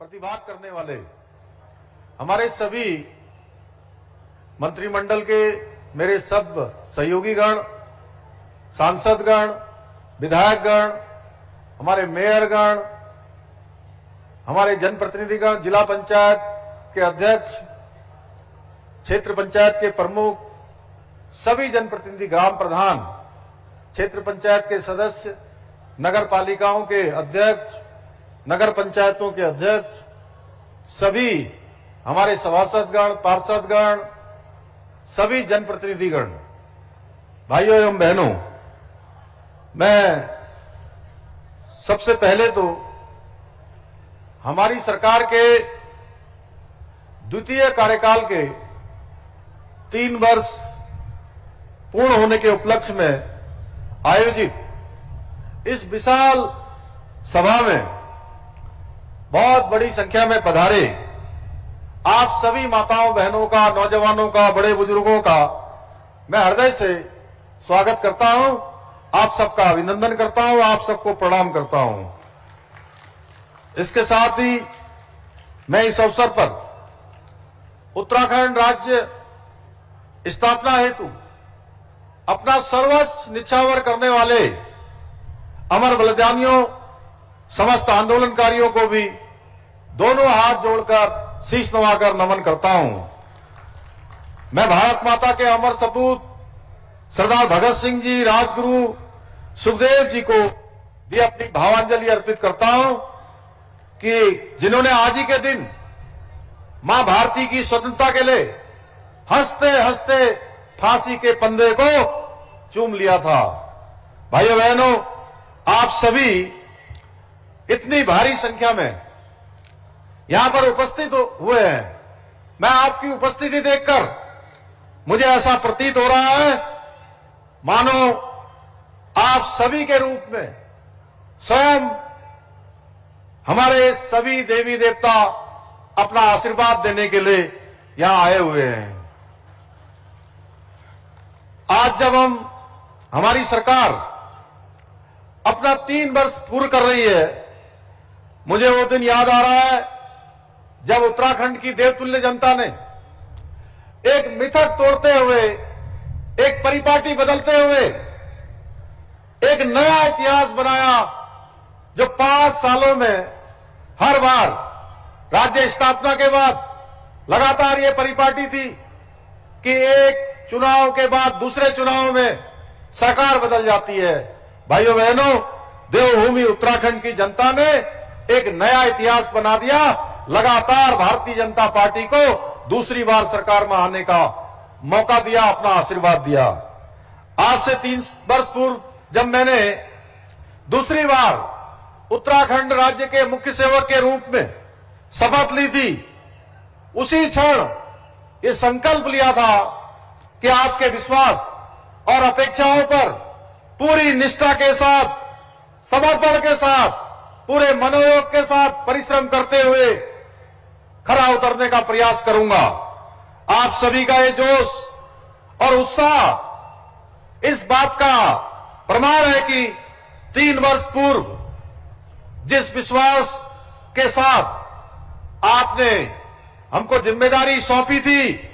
प्रतिभाग करने वाले हमारे सभी मंत्रिमंडल के मेरे सब सहयोगीगण, सांसदगण, विधायकगण, हमारे मेयरगण, हमारे जनप्रतिनिधिगण, जिला पंचायत के अध्यक्ष, क्षेत्र पंचायत के प्रमुख, सभी जनप्रतिनिधि, ग्राम प्रधान, क्षेत्र पंचायत के सदस्य, नगर पालिकाओं के अध्यक्ष, नगर पंचायतों के अध्यक्ष, सभी हमारे सभासदगण, पार्षदगण, सभी जनप्रतिनिधिगण, भाइयों एवं बहनों, मैं सबसे पहले तो हमारी सरकार के द्वितीय कार्यकाल के 3 वर्ष पूर्ण होने के उपलक्ष्य में आयोजित इस विशाल सभा में बहुत बड़ी संख्या में पधारे आप सभी माताओं, बहनों का, नौजवानों का, बड़े बुजुर्गों का मैं हृदय से स्वागत करता हूं। आप सबका अभिनंदन करता हूं, आप सबको प्रणाम करता हूं। इसके साथ ही मैं इस अवसर पर उत्तराखंड राज्य स्थापना हेतु अपना सर्वस्व निछावर करने वाले अमर बलिदानियों, समस्त आंदोलनकारियों को भी दोनों हाथ जोड़कर, शीश नवाकर नमन करता हूं। मैं भारत माता के अमर सपूत सरदार भगत सिंह जी, राजगुरु सुखदेव जी को भी अपनी भावांजलि अर्पित करता हूं कि जिन्होंने आज ही के दिन मां भारती की स्वतंत्रता के लिए हंसते हंसते फांसी के फंदे को चूम लिया था। भाइयों बहनों, आप सभी इतनी भारी संख्या में यहां पर उपस्थित हुए हैं। मैं आपकी उपस्थिति देखकर मुझे ऐसा प्रतीत हो रहा है मानो आप सभी के रूप में स्वयं हमारे सभी देवी देवता अपना आशीर्वाद देने के लिए यहां आए हुए हैं। आज जब हमारी सरकार अपना 3 वर्ष पूर्ण कर रही है, मुझे वो दिन याद आ रहा है जब उत्तराखंड की देवतुल्य जनता ने एक मिथक तोड़ते हुए, एक परिपाटी बदलते हुए एक नया इतिहास बनाया, जो 5 सालों में हर बार राज्य स्थापना के बाद लगातार ये परिपाटी थी कि एक चुनाव के बाद दूसरे चुनाव में सरकार बदल जाती है। भाइयों बहनों, देवभूमि उत्तराखंड की जनता ने एक नया इतिहास बना दिया। लगातार भारतीय जनता पार्टी को दूसरी बार सरकार में आने का मौका दिया, अपना आशीर्वाद दिया। आज से 3 वर्ष पूर्व जब मैंने दूसरी बार उत्तराखंड राज्य के मुख्य सेवक के रूप में शपथ ली थी, उसी क्षण ये संकल्प लिया था कि आपके विश्वास और अपेक्षाओं पर पूरी निष्ठा के साथ, समर्पण के साथ, पूरे मनोयोग के साथ परिश्रम करते हुए खरा उतरने का प्रयास करूंगा। आप सभी का ये जोश और उत्साह इस बात का प्रमाण है कि 3 वर्ष पूर्व जिस विश्वास के साथ आपने हमको जिम्मेदारी सौंपी थी,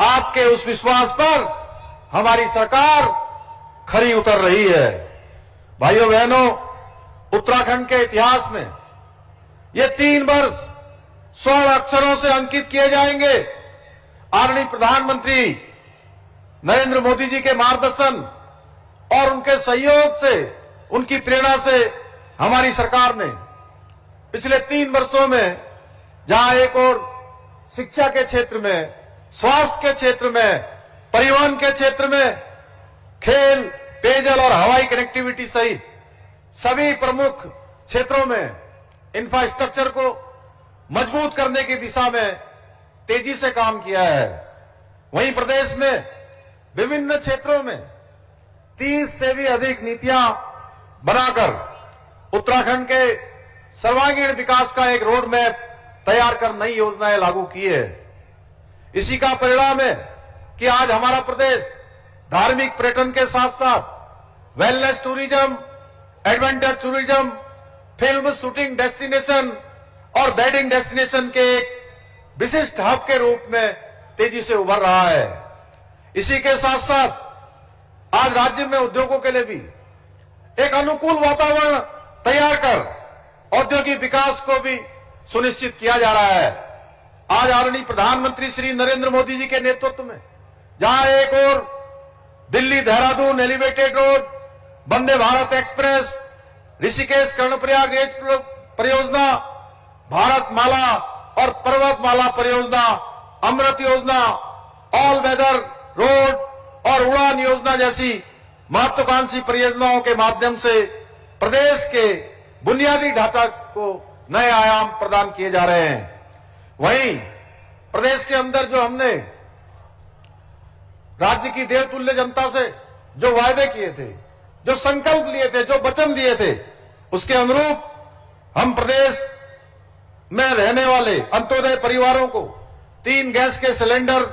आपके उस विश्वास पर हमारी सरकार खरी उतर रही है। भाइयों बहनों, उत्तराखंड के इतिहास में ये 3 वर्ष स्वर्ण अक्षरों से अंकित किए जाएंगे। आदरणीय प्रधानमंत्री नरेंद्र मोदी जी के मार्गदर्शन और उनके सहयोग से, उनकी प्रेरणा से हमारी सरकार ने पिछले 3 वर्षों में जहां एक और शिक्षा के क्षेत्र में, स्वास्थ्य के क्षेत्र में, परिवहन के क्षेत्र में, खेल, पेयजल और हवाई कनेक्टिविटी सहित सभी प्रमुख क्षेत्रों में इंफ्रास्ट्रक्चर को मजबूत करने की दिशा में तेजी से काम किया है, वहीं प्रदेश में विभिन्न क्षेत्रों में 30 से भी अधिक नीतियां बनाकर उत्तराखंड के सर्वांगीण विकास का एक रोड मैप तैयार कर नई योजनाएं लागू की है। इसी का परिणाम है कि आज हमारा प्रदेश धार्मिक पर्यटन के साथ साथ wellness tourism, adventure tourism, film shooting destination और वेडिंग डेस्टिनेशन के एक विशिष्ट हब के रूप में तेजी से उभर रहा है। इसी के साथ साथ आज राज्य में उद्योगों के लिए भी एक अनुकूल वातावरण तैयार कर औद्योगिक विकास को भी सुनिश्चित किया जा रहा है। आज आदरणीय प्रधानमंत्री श्री नरेंद्र मोदी जी के नेतृत्व में जहां एक और Delhi Dehradun elevated road, Vande Bharat express, Rishikesh Karnaprayag rail परियोजना, भारत माला और पर्वतमाला परियोजना, अमृत योजना, ऑल वेदर रोड और उड़ान योजना जैसी महत्वाकांक्षी परियोजनाओं के माध्यम से प्रदेश के बुनियादी ढांचा को नए आयाम प्रदान किए जा रहे हैं। वहीं प्रदेश के अंदर जो हमने राज्य की देवतुल्य जनता से जो वायदे किए थे, जो संकल्प लिए थे, जो वचन दिए थे, उसके अनुरूप हम प्रदेश में रहने वाले अंत्योदय परिवारों को 3 गैस के सिलेंडर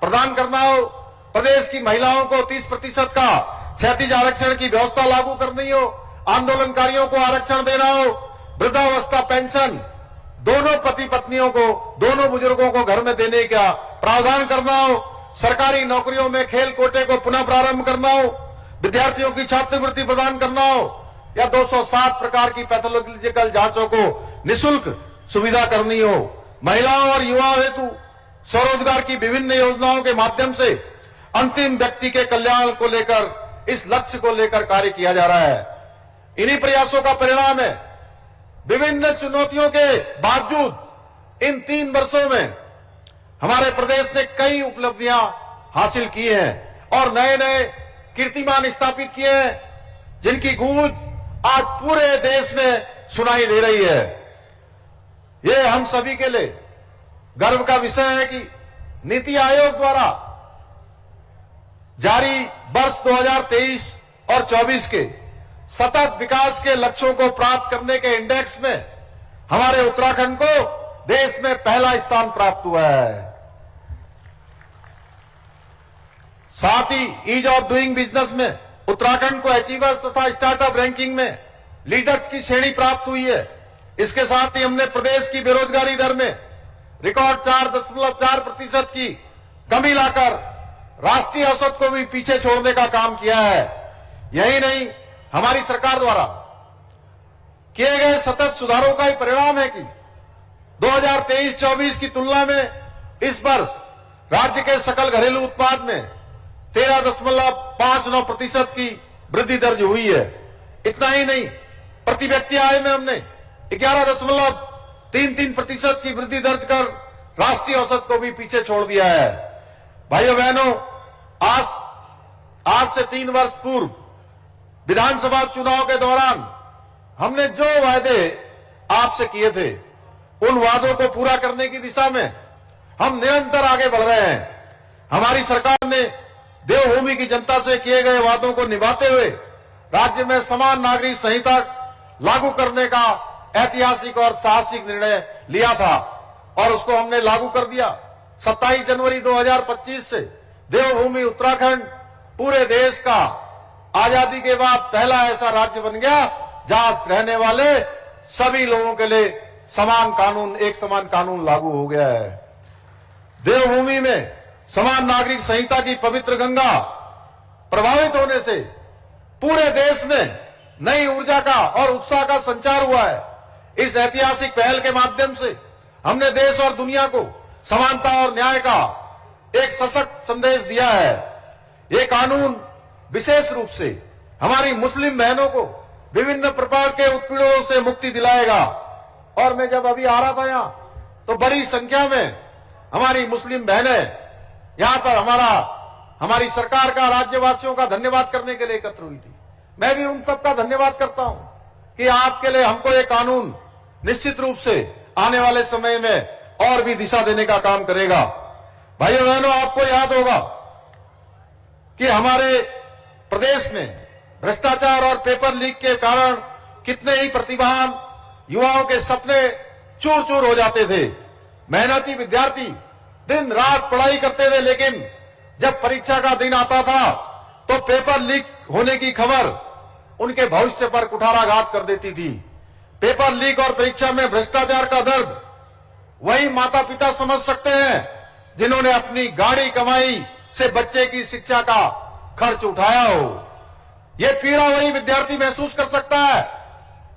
प्रदान करना हो, प्रदेश की महिलाओं को 30% का क्षैतिज आरक्षण की व्यवस्था लागू करनी हो, आंदोलनकारियों को आरक्षण देना हो, वृद्धावस्था पेंशन दोनों पति पत्नियों को, दोनों बुजुर्गों को घर में देने का प्रावधान करना हो, सरकारी नौकरियों में खेल कोटे को पुनः प्रारंभ करना हो, विद्यार्थियों की छात्रवृत्ति प्रदान करना हो या 207 प्रकार की पैथोलॉजिकल जांचों को निःशुल्क सुविधा करनी हो, महिलाओं और युवाओं हेतु स्वरोजगार की विभिन्न योजनाओं के माध्यम से अंतिम व्यक्ति के कल्याण को लेकर, इस लक्ष्य को लेकर कार्य किया जा रहा है। इन्हीं प्रयासों का परिणाम है विभिन्न चुनौतियों के बावजूद इन 3 वर्षों में हमारे प्रदेश ने कई उपलब्धियां हासिल की हैं और नए नए कीर्तिमान स्थापित किए हैं, जिनकी गूंज आज पूरे देश में सुनाई दे रही है। ये हम सभी के लिए गर्व का विषय है कि नीति आयोग द्वारा जारी वर्ष 2023 और 24 के सतत विकास के लक्ष्यों को प्राप्त करने के इंडेक्स में हमारे उत्तराखंड को देश में पहला स्थान प्राप्त हुआ है। साथ ही ईज ऑफ डूइंग बिजनेस में उत्तराखंड को अचीवर्स तथा स्टार्टअप रैंकिंग में लीडर्स की श्रेणी प्राप्त हुई है। इसके साथ ही हमने प्रदेश की बेरोजगारी दर में रिकॉर्ड 4.4% की कमी लाकर राष्ट्रीय औसत को भी पीछे छोड़ने का काम किया है। यही नहीं, हमारी सरकार द्वारा किए गए सतत सुधारों का ही परिणाम है कि 2023-24 की तुलना में इस वर्ष राज्य के सकल घरेलू उत्पाद में 13.59% की वृद्धि दर्ज हुई है। इतना ही नहीं, प्रति व्यक्ति आय में हमने 11.33% की वृद्धि दर्ज कर राष्ट्रीय औसत को भी पीछे छोड़ दिया है। भाइयों बहनों, आज से 3 वर्ष पूर्व विधानसभा चुनाव के दौरान हमने जो वायदे आपसे किए थे, उन वादों को पूरा करने की दिशा में हम निरंतर आगे बढ़ रहे हैं। हमारी सरकार ने देवभूमि की जनता से किए गए वादों को निभाते हुए राज्य में समान नागरिक संहिता लागू करने का ऐतिहासिक और साहसिक निर्णय लिया था और उसको हमने लागू कर दिया। 27 जनवरी 2025 से देवभूमि उत्तराखंड पूरे देश का आजादी के बाद पहला ऐसा राज्य बन गया जहां रहने वाले सभी लोगों के लिए समान कानून, एक समान कानून लागू हो गया है। देवभूमि में समान नागरिक संहिता की पवित्र गंगा प्रभावित होने से पूरे देश में नई ऊर्जा का और उत्साह का संचार हुआ है। इस ऐतिहासिक पहल के माध्यम से हमने देश और दुनिया को समानता और न्याय का एक सशक्त संदेश दिया है। ये कानून विशेष रूप से हमारी मुस्लिम बहनों को विभिन्न प्रकार के उत्पीड़नों से मुक्ति दिलाएगा। और मैं जब अभी आ रहा था यहाँ, तो बड़ी संख्या में हमारी मुस्लिम बहनें यहाँ पर हमारी सरकार का, राज्यवासियों का धन्यवाद करने के लिए एकत्र हुई थी। मैं भी उन सबका धन्यवाद करता हूं कि आपके लिए हमको ये कानून निश्चित रूप से आने वाले समय में और भी दिशा देने का काम करेगा। भाइयों बहनों, आपको याद होगा कि हमारे प्रदेश में भ्रष्टाचार और पेपर लीक के कारण कितने ही प्रतिभावान युवाओं के सपने चूर चूर हो जाते थे। मेहनती विद्यार्थी दिन रात पढ़ाई करते थे, लेकिन जब परीक्षा का दिन आता था तो पेपर लीक होने की खबर उनके भविष्य पर कुठाराघात कर देती थी। पेपर लीक और परीक्षा में भ्रष्टाचार का दर्द वही माता पिता समझ सकते हैं जिन्होंने अपनी गाड़ी कमाई से बच्चे की शिक्षा का खर्च उठाया हो। यह पीड़ा वही विद्यार्थी महसूस कर सकता है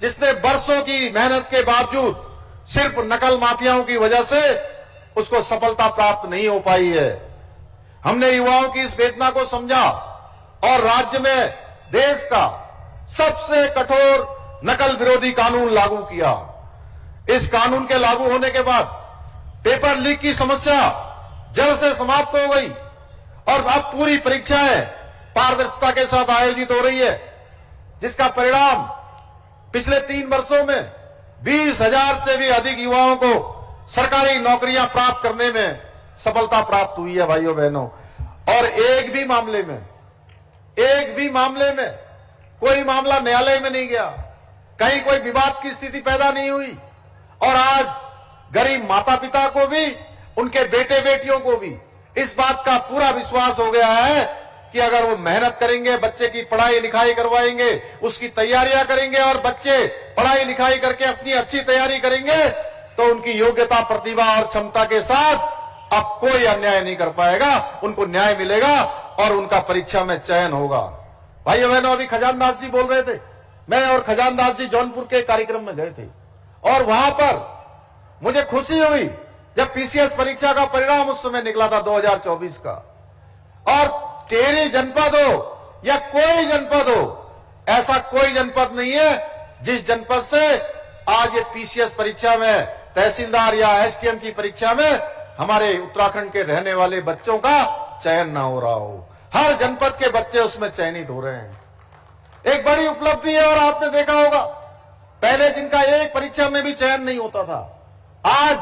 जिसने वर्षों की मेहनत के बावजूद सिर्फ नकल माफियाओं की वजह से उसको सफलता प्राप्त नहीं हो पाई है। हमने युवाओं की इस वेदना को समझा और राज्य में देश का सबसे कठोर नकल विरोधी कानून लागू किया। इस कानून के लागू होने के बाद पेपर लीक की समस्या जड़ से समाप्त हो गई और अब पूरी परीक्षाएं पारदर्शिता के साथ आयोजित हो रही है, जिसका परिणाम पिछले 3 वर्षों में 20,000 से भी अधिक युवाओं को सरकारी नौकरियां प्राप्त करने में सफलता प्राप्त हुई है भाइयों बहनों। और एक भी मामले में कोई मामला न्यायालय में नहीं गया, कहीं कोई विवाद की स्थिति पैदा नहीं हुई। और आज गरीब माता पिता को भी, उनके बेटे बेटियों को भी इस बात का पूरा विश्वास हो गया है कि अगर वो मेहनत करेंगे, बच्चे की पढ़ाई लिखाई करवाएंगे, उसकी तैयारियां करेंगे और बच्चे पढ़ाई लिखाई करके अपनी अच्छी तैयारी करेंगे तो उनकी योग्यता, प्रतिभा और क्षमता के साथ अब कोई अन्याय नहीं कर पाएगा, उनको न्याय मिलेगा और उनका परीक्षा में चयन होगा। भाइयों बहनों, अभी खजानदास जी बोल रहे थे, मैं और खजानदास जी जौनपुर के कार्यक्रम में गए थे और वहां पर मुझे खुशी हुई जब पीसीएस परीक्षा का परिणाम उस समय निकला था 2024 का। और टेरी जनपद हो या कोई जनपद हो, ऐसा कोई जनपद नहीं है जिस जनपद से आज ये पीसीएस परीक्षा में, तहसीलदार या एसटीएम की परीक्षा में हमारे उत्तराखंड के रहने वाले बच्चों का चयन ना हो रहा हो। हर जनपद के बच्चे उसमें चयनित हो रहे हैं। एक बड़ी उपलब्धि है। और आपने देखा होगा पहले जिनका एक परीक्षा में भी चयन नहीं होता था, आज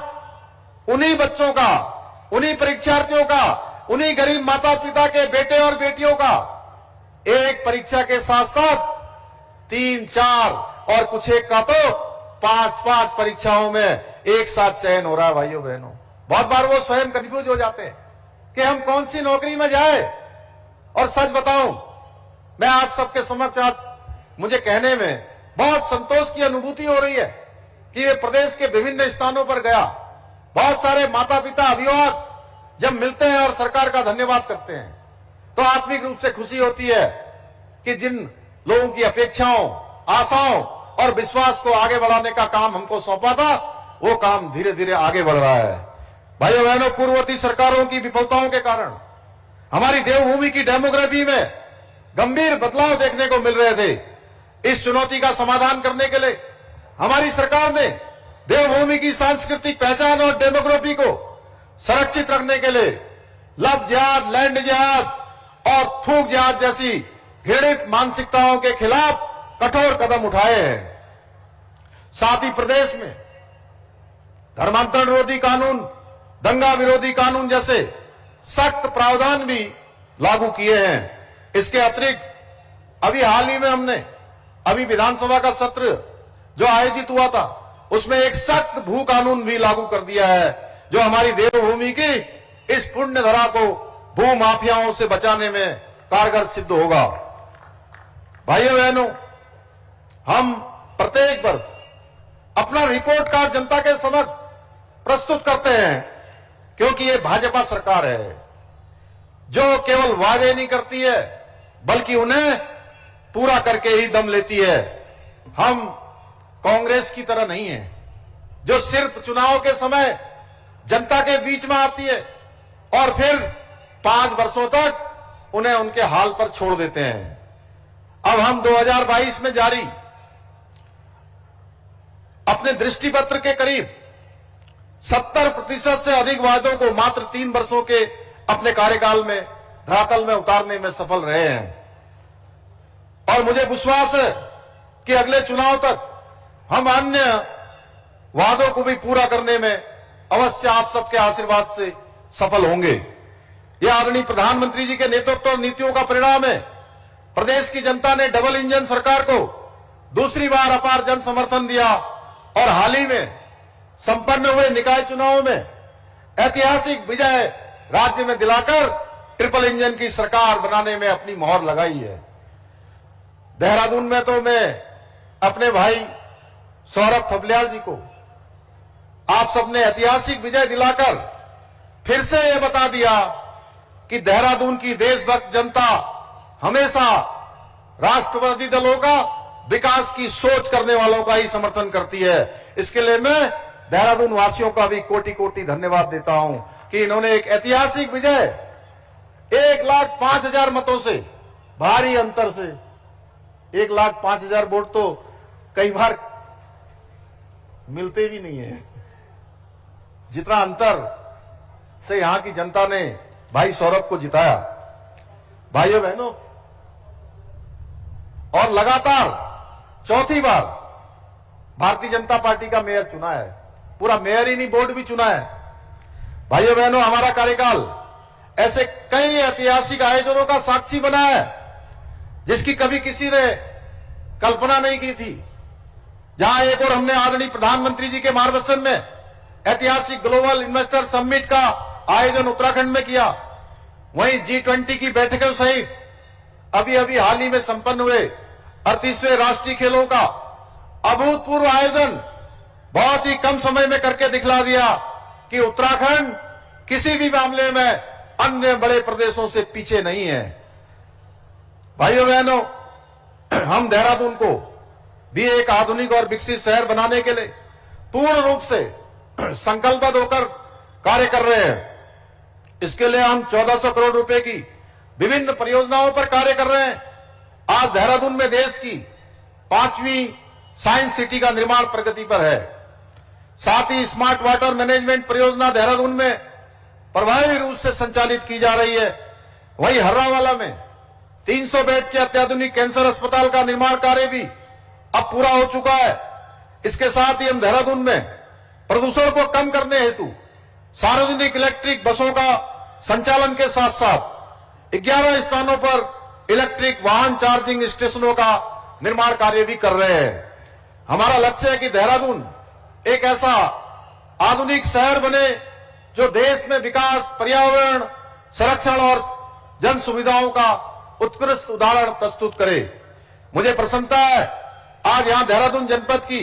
उन्हीं बच्चों का, उन्हीं परीक्षार्थियों का, उन्हीं गरीब माता पिता के बेटे और बेटियों का एक परीक्षा के साथ साथ 3, 4 और कुछ एक का तो 5 परीक्षाओं में एक साथ चयन हो रहा है। भाइयों बहनों, बहुत बार वो स्वयं कंफ्यूज हो जाते हैं कि हम कौन सी नौकरी में जाए। और सच बताऊं, मैं आप सबके समक्ष आज मुझे कहने में बहुत संतोष की अनुभूति हो रही है कि ये प्रदेश के विभिन्न स्थानों पर गया, बहुत सारे माता पिता, अभिभावक जब मिलते हैं और सरकार का धन्यवाद करते हैं तो आत्मिक रूप से खुशी होती है कि जिन लोगों की अपेक्षाओं, आशाओं और विश्वास को आगे बढ़ाने का काम हमको सौंपा था, वो काम धीरे धीरे आगे बढ़ रहा है। भाइयों बहनों, पूर्ववर्ती सरकारों की विफलताओं के कारण हमारी देवभूमि की डेमोग्राफी में गंभीर बदलाव देखने को मिल रहे थे। इस चुनौती का समाधान करने के लिए हमारी सरकार ने देवभूमि की सांस्कृतिक पहचान और डेमोग्राफी को संरक्षित रखने के लिए लव जिहाद, लैंड जिहाद और थूक जिहाद जैसी घृणित मानसिकताओं के खिलाफ कठोर कदम उठाए हैं। साथ ही प्रदेश में धर्मांतरण विरोधी कानून, दंगा विरोधी कानून जैसे सख्त प्रावधान भी लागू किए हैं। इसके अतिरिक्त अभी हाल ही में हमने विधानसभा का सत्र जो आयोजित हुआ था उसमें एक सख्त भू कानून भी लागू कर दिया है, जो हमारी देवभूमि की इस पुण्य धरा को भू माफियाओं से बचाने में कारगर सिद्ध होगा। भाइयों बहनों, हम प्रत्येक वर्ष अपना रिपोर्ट कार्ड जनता के समक्ष प्रस्तुत करते हैं, क्योंकि ये भाजपा सरकार है जो केवल वादे नहीं करती है बल्कि उन्हें पूरा करके ही दम लेती है। हम कांग्रेस की तरह नहीं है जो सिर्फ चुनाव के समय जनता के बीच में आती है और फिर 5 वर्षों तक उन्हें उनके हाल पर छोड़ देते हैं। अब हम 2022 में जारी अपने दृष्टिपत्र के करीब 70% से अधिक वादों को मात्र 3 वर्षों के अपने कार्यकाल में धरातल में उतारने में सफल रहे हैं। और मुझे विश्वास है कि अगले चुनाव तक हम अन्य वादों को भी पूरा करने में अवश्य आप सबके आशीर्वाद से सफल होंगे। यह आदरणीय प्रधानमंत्री जी के नेतृत्व और नीतियों का परिणाम है। प्रदेश की जनता ने डबल इंजन सरकार को दूसरी बार अपार जन समर्थन दिया और हाल ही में संपन्न हुए निकाय चुनावों में ऐतिहासिक विजय राज्य में दिलाकर ट्रिपल इंजन की सरकार बनाने में अपनी मोहर लगाई है। देहरादून में तो मैं अपने भाई सौरभ थपलियाल जी को आप सबने ऐतिहासिक विजय दिलाकर फिर से यह बता दिया कि देहरादून की देशभक्त जनता हमेशा राष्ट्रवादी दलों का, विकास की सोच करने वालों का ही समर्थन करती है। इसके लिए मैं देहरादून वासियों का भी कोटि कोटि धन्यवाद देता हूं कि इन्होंने एक ऐतिहासिक विजय 1,05,000 मतों से, भारी अंतर से, 1,05,000 वोट तो कई बार मिलते भी नहीं है, जितना अंतर से यहां की जनता ने भाई सौरभ को जिताया। भाइयों बहनों, और लगातार चौथी बार भारतीय जनता पार्टी का मेयर चुना है, पूरा मेयर ही नहीं बोर्ड भी चुना है। भाइयों बहनों, हमारा कार्यकाल ऐसे कई ऐतिहासिक आयोजनों का साक्षी बना है जिसकी कभी किसी ने कल्पना नहीं की थी। जहां एक और हमने आदरणीय प्रधानमंत्री जी के मार्गदर्शन में ऐतिहासिक ग्लोबल इन्वेस्टर समिट का आयोजन उत्तराखंड में किया, वहीं G20 की बैठकों सहित अभी अभी हाल ही में संपन्न हुए 38वें राष्ट्रीय खेलों का अभूतपूर्व आयोजन बहुत ही कम समय में करके दिखला दिया कि उत्तराखंड किसी भी मामले में अन्य बड़े प्रदेशों से पीछे नहीं है। भाइयों बहनों, हम देहरादून को भी एक आधुनिक और विकसित शहर बनाने के लिए पूर्ण रूप से संकल्पबद्ध होकर कार्य कर रहे हैं। इसके लिए हम 1400 करोड़ रुपए की विभिन्न परियोजनाओं पर कार्य कर रहे हैं। आज देहरादून में देश की 5वीं साइंस सिटी का निर्माण प्रगति पर है। साथ ही स्मार्ट वाटर मैनेजमेंट परियोजना देहरादून में प्रभावी रूप से संचालित की जा रही है। वहीं हर्रावाला में 300 बेड के अत्याधुनिक कैंसर अस्पताल का निर्माण कार्य भी अब पूरा हो चुका है। इसके साथ ही हम देहरादून में प्रदूषण को कम करने हेतु सार्वजनिक इलेक्ट्रिक बसों का संचालन के साथ साथ 11 स्थानों पर इलेक्ट्रिक वाहन चार्जिंग स्टेशनों का निर्माण कार्य भी कर रहे हैं। हमारा लक्ष्य है कि देहरादून एक ऐसा आधुनिक शहर बने जो देश में विकास, पर्यावरण संरक्षण और जन सुविधाओं का उत्कृष्ट उदाहरण प्रस्तुत करे। मुझे प्रसन्नता है आज यहां देहरादून जनपद की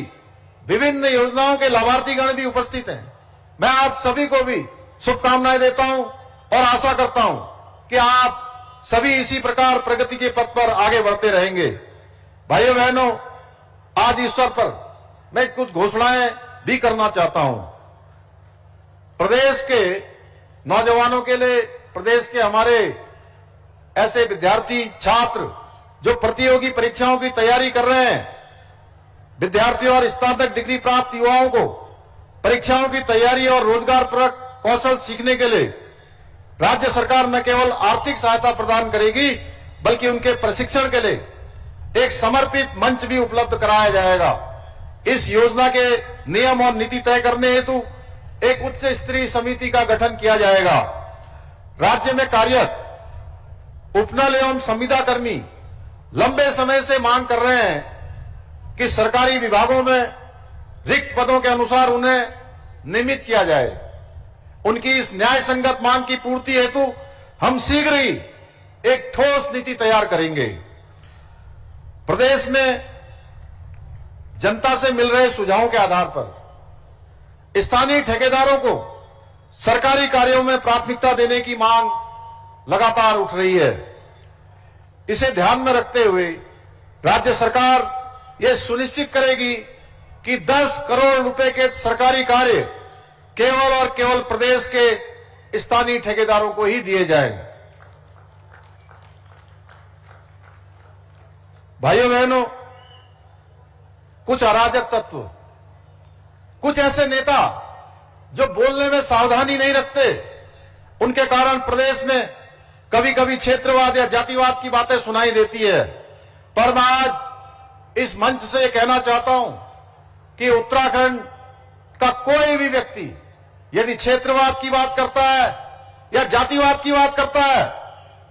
विभिन्न योजनाओं के लाभार्थीगण भी उपस्थित हैं। मैं आप सभी को भी शुभकामनाएं देता हूं और आशा करता हूं कि आप सभी इसी प्रकार प्रगति के पथ पर आगे बढ़ते रहेंगे। भाइयों बहनों, आज इस अवसर पर मैं कुछ घोषणाएं भी करना चाहता हूं। प्रदेश के नौजवानों के लिए, प्रदेश के हमारे ऐसे विद्यार्थी छात्र जो प्रतियोगी परीक्षाओं की तैयारी कर रहे हैं, विद्यार्थियों और स्नातक डिग्री प्राप्त युवाओं को परीक्षाओं की तैयारी और रोजगारपरक कौशल सीखने के लिए राज्य सरकार न केवल आर्थिक सहायता प्रदान करेगी बल्कि उनके प्रशिक्षण के लिए एक समर्पित मंच भी उपलब्ध कराया जाएगा। इस योजना के नियम और नीति तय करने हेतु एक उच्च स्तरीय समिति का गठन किया जाएगा। राज्य में कार्यरत उपनल एवं संविदा कर्मी लंबे समय से मांग कर रहे हैं कि सरकारी विभागों में रिक्त पदों के अनुसार उन्हें नियमित किया जाए। उनकी इस न्याय संगत मांग की पूर्ति हेतु हम शीघ्र ही एक ठोस नीति तैयार करेंगे। प्रदेश में जनता से मिल रहे सुझावों के आधार पर स्थानीय ठेकेदारों को सरकारी कार्यों में प्राथमिकता देने की मांग लगातार उठ रही है। इसे ध्यान में रखते हुए राज्य सरकार यह सुनिश्चित करेगी कि 10 करोड़ रुपए के सरकारी कार्य केवल और केवल प्रदेश के स्थानीय ठेकेदारों को ही दिए जाएं। भाइयों बहनों, कुछ अराजक तत्व, कुछ ऐसे नेता जो बोलने में सावधानी नहीं रखते, उनके कारण प्रदेश में कभी कभी क्षेत्रवाद या जातिवाद की बातें सुनाई देती है। पर मैं आज इस मंच से कहना चाहता हूं कि उत्तराखंड का कोई भी व्यक्ति यदि क्षेत्रवाद की बात करता है या जातिवाद की बात करता है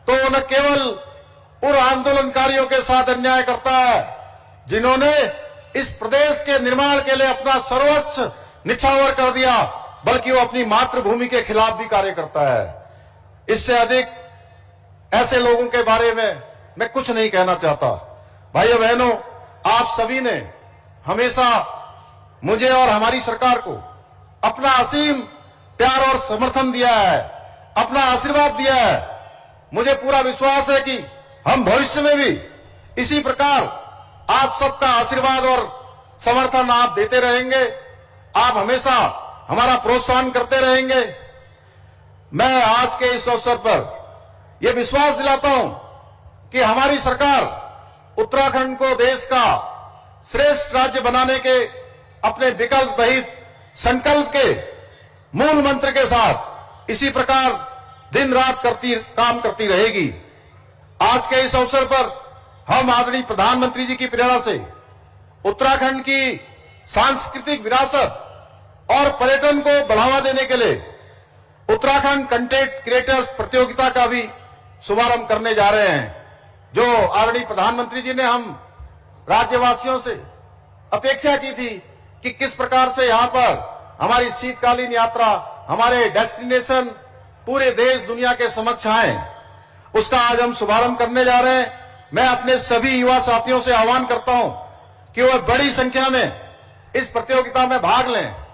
तो वो न केवल उन आंदोलनकारियों के साथ अन्याय करता है जिन्होंने इस प्रदेश के निर्माण के लिए अपना सर्वोच्च निछावर कर दिया, बल्कि वो अपनी मातृभूमि के खिलाफ भी कार्य करता है। इससे अधिक ऐसे लोगों के बारे में मैं कुछ नहीं कहना चाहता। भाइयों बहनों, आप सभी ने हमेशा मुझे और हमारी सरकार को अपना असीम प्यार और समर्थन दिया है, अपना आशीर्वाद दिया है। मुझे पूरा विश्वास है कि हम भविष्य में भी इसी प्रकार आप सबका आशीर्वाद और समर्थन आप देते रहेंगे। आप हमेशा हमारा प्रोत्साहन करते रहेंगे। मैं आज के इस अवसर पर यह विश्वास दिलाता हूं कि हमारी सरकार उत्तराखंड को देश का श्रेष्ठ राज्य बनाने के अपने विकल्प रहित संकल्प के मूल मंत्र के साथ इसी प्रकार दिन रात काम करती रहेगी। आज के इस अवसर पर हम आदरणीय प्रधानमंत्री जी की प्रेरणा से उत्तराखंड की सांस्कृतिक विरासत और पर्यटन को बढ़ावा देने के लिए उत्तराखंड कंटेंट क्रिएटर्स प्रतियोगिता का भी शुभारंभ करने जा रहे हैं, जो आदरणीय प्रधानमंत्री जी ने हम राज्यवासियों से अपेक्षा की थी कि किस प्रकार से यहां पर हमारी शीतकालीन यात्रा, हमारे डेस्टिनेशन पूरे देश दुनिया के समक्ष आए। उसका आज हम शुभारंभ करने जा रहे हैं। मैं अपने सभी युवा साथियों से आह्वान करता हूं कि वह बड़ी संख्या में इस प्रतियोगिता में भाग लें।